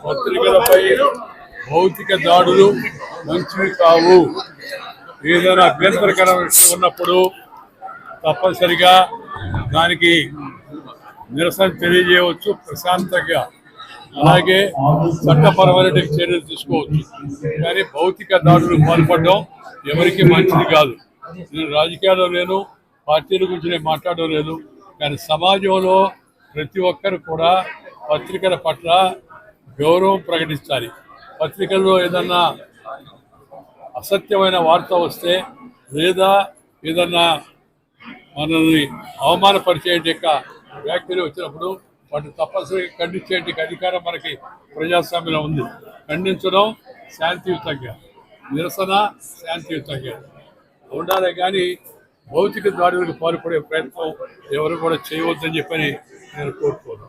పత్రికలపై భౌతిక దాడులు మంచివి కావు. ఏదైనా అభ్యంతరకరం ఉన్నప్పుడు తప్పనిసరిగా దానికి నిరసన తెలియజేయవచ్చు ప్రశాంతంగా. అలాగే చట్టపరమైన చర్యలు తీసుకోవచ్చు. కానీ భౌతిక దాడులకు పాల్పడడం ఎవరికి మంచిది కాదు. నేను రాజకీయాల్లో లేను, పార్టీల గురించి నేను మాట్లాడడం లేదు. కానీ సమాజంలో ప్రతి ఒక్కరు కూడా పత్రికల పట్ల గౌరవం ప్రకటించాలి. పత్రికల్లో ఏదన్నా అసత్యమైన వార్త వస్తే లేదా ఏదన్నా మనల్ని అవమానపరిచే వ్యాఖ్యలు వచ్చినప్పుడు వాటిని తప్పనిసరిగా ఖండించే అధికారం మనకి ప్రజాస్వామ్యంలో ఉంది. ఖండించడం శాంతియుతంగా, నిరసన శాంతియుతంగా ఉండాలి. కానీ భౌతిక దాడులకు పాల్పడే ప్రయత్నం ఎవరు కూడా చేయవద్దని చెప్పని నేను కోరుకోను.